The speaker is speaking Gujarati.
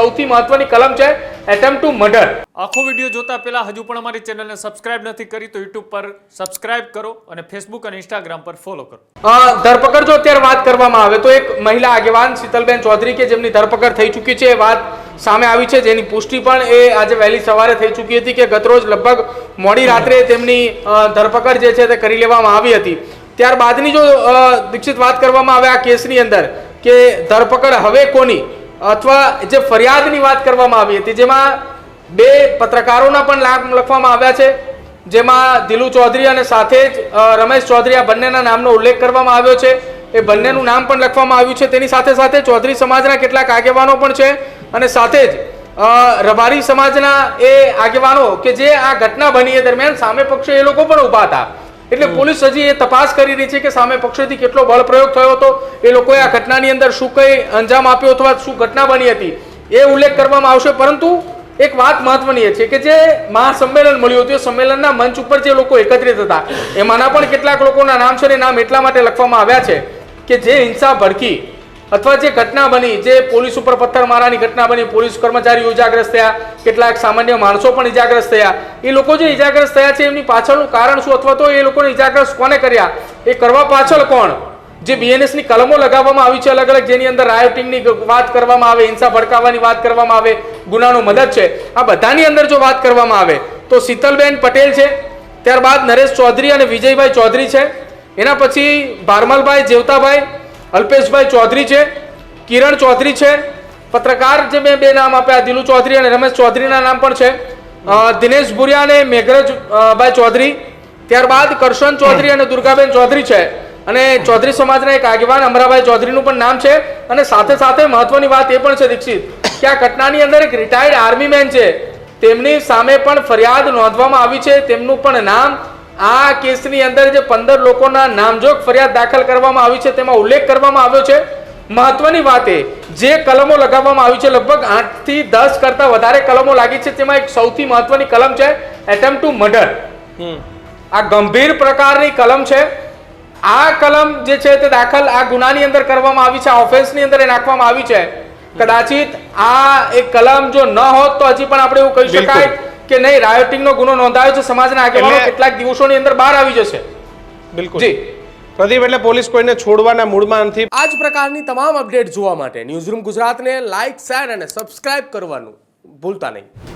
સૌથી મહત્વની કલમ છે એટેમ્પ્ટ ટુ મર્ડર। આખો વિડીયો જોતા પહેલા હજુ પણ અમારી ચેનલને સબસ્ક્રાઇબ નથી કરી તો યુટ્યુબ પર સબસ્ક્રાઇબ કરો અને ફેસબુક અને ઇન્સ્ટાગ્રામ પર ફોલો કરો। ધરપકડ જો અત્યારે વાત કરવામાં આવે તો એક મહિલા આગેવાન શીતલબેન ચૌધરી કે જેમની ધરપકડ થઈ ચૂકી છે, એ વાત સામે આવી છે, જેની પુષ્ટિ પણ એ આજે વહેલી સવારે થઈ ચૂકી હતી કે ગતરોજ લગભગ મોડી રાત્રે તેમની ધરપકડ જે છે તે કરી લેવામાં આવી હતી। ત્યારબાદની જો દીક્ષિત વાત કરવામાં આવે આ કેસની અંદર કે ધરપકડ હવે કોની અથવા જે ફરિયાદની વાત કરવામાં આવી હતી, જેમાં બે પત્રકારોના પણ નામ લખવામાં આવ્યા છે, જેમાં દિલુ ચૌધરી અને સાથે જ રમેશ ચૌધરી આ બંનેના નામનો ઉલ્લેખ કરવામાં આવ્યો છે। એ બંનેનું નામ પણ લખવામાં આવ્યું છે। તેની સાથે સાથે ચૌધરી સમાજના કેટલાક આગેવાનો પણ છે અને સાથે જ રબારી સમાજના એ આગેવાનો કે જે આ ઘટના બની એ દરમિયાન સામે પક્ષે એ લોકો પણ ઊભા હતા। એટલે પોલીસ હજી એ તપાસ કરી રહી છે કે સામે પક્ષેથી કેટલો બળ પ્રયોગ થયો હતો, એ લોકોએ આ ઘટનાની અંદર શું કઈ અંજામ આપ્યો અથવા શું ઘટના બની હતી એ ઉલ્લેખ કરવામાં આવશે। પરંતુ એક વાત મહત્વની છે કે જે મહાસંમેલન મળ્યું હતું એ સંમેલનના મંચ ઉપર જે લોકો એકત્રિત હતા એમાંના પણ કેટલાક લોકોના નામ છે, નામ એટલા માટે લખવામાં આવ્યા છે કે જે હિંસા ભડકી અથવા જે ઘટના બની, જે પોલીસ ઉપર પથ્થરમારાની ઘટના બની, પોલીસ કર્મચારીઓ ઇજાગ્રસ્ત થયા, કેટલાક સામાન્ય માણસો પણ ઇજાગ્રસ્ત થયા, એ લોકો જે ઇજાગ્રસ્ત થયા છે એમની પાછળનું કારણ શું અથવા તો એ લોકોને ઇજાગ્રસ્ત કોને કર્યા, એ કરવા પાછળ કોણ, જે બીએનએસની કલમો લગાવવામાં આવી છે અલગ અલગ, જેની અંદર રાયોટિંગની વાત કરવામાં આવે, હિંસા ભડકાવવાની વાત કરવામાં આવે, ગુનાનો મદદ છે, આ બધાની અંદર જો વાત કરવામાં આવે તો શીતલબેન પટેલ છે, ત્યારબાદ નરેશ ચૌધરી અને વિજયભાઈ ચૌધરી છે, એના પછી ભારમલભાઈ જેવતાભાઈ, અલ્પેશભાઈ ચૌધરી છે, કિરણ ચૌધરી છે, પત્રકાર જે મેં બે નામ આપ્યા દિલુ ચૌધરી અને રમેશ ચૌધરીના નામ પણ છે, દિનેશ ભુરિયા અને મેઘરજભાઈ ચૌધરી, ત્યારબાદ કરશન ચૌધરી અને દુર્ગાબેન ચૌધરી છે અને ચૌધરી સમાજના એક આગેવાન અમરાભાઈ ચૌધરીનું પણ નામ છે। અને સાથે સાથે મહત્વની વાત એ પણ છે દીક્ષિત કે આ ઘટનાની અંદર એક રિટાયર્ડ આર્મી મેન છે, તેમની સામે પણ ફરિયાદ નોંધવામાં આવી છે, તેમનું પણ નામ આ કેસની અંદર જે 15 લોકોના નામજોગ ફરિયાદ દાખલ કરવામાં આવી છે તેમાં ઉલ્લેખ કરવામાં આવ્યો છે। મહત્વની વાત એ જે કલમો લગાવવામાં આવી છે લગભગ 8 થી 10 કરતા વધારે કલમો લાગી છે, તેમાં એક સૌથી મહત્વની કલમ છે એટેમ્પ્ટ ટુ મર્ડર। આ ગંભીર પ્રકારની કલમ છે। આ કલમ જે છે તે દાખલ આ ગુનાની અંદર કરવામાં આવી છે, આ ઓફેન્સની અંદર એ નાખવામાં આવી છે। કદાચિત આ એક કલમ જો ન હોત તો હજી પણ આપણે એવું કહી શકાય કે નહીં રાયોટિંગનો ગુનો નોંધાયો છે, સમાજના આગેવાનો કેટલાક દિવસોની અંદર બહાર આવી જશે। બિલકુલ જી પ્રદીપ, એટલે પોલીસ કોઈને છોડવાના મૂડમાં નથી। આ જ પ્રકારની તમામ અપડેટ જોવા માટે ન્યૂઝરૂમ ગુજરાતને લાઇક, શેર અને સબસ્ક્રાઇબ કરવાનું ભૂલતા નહીં।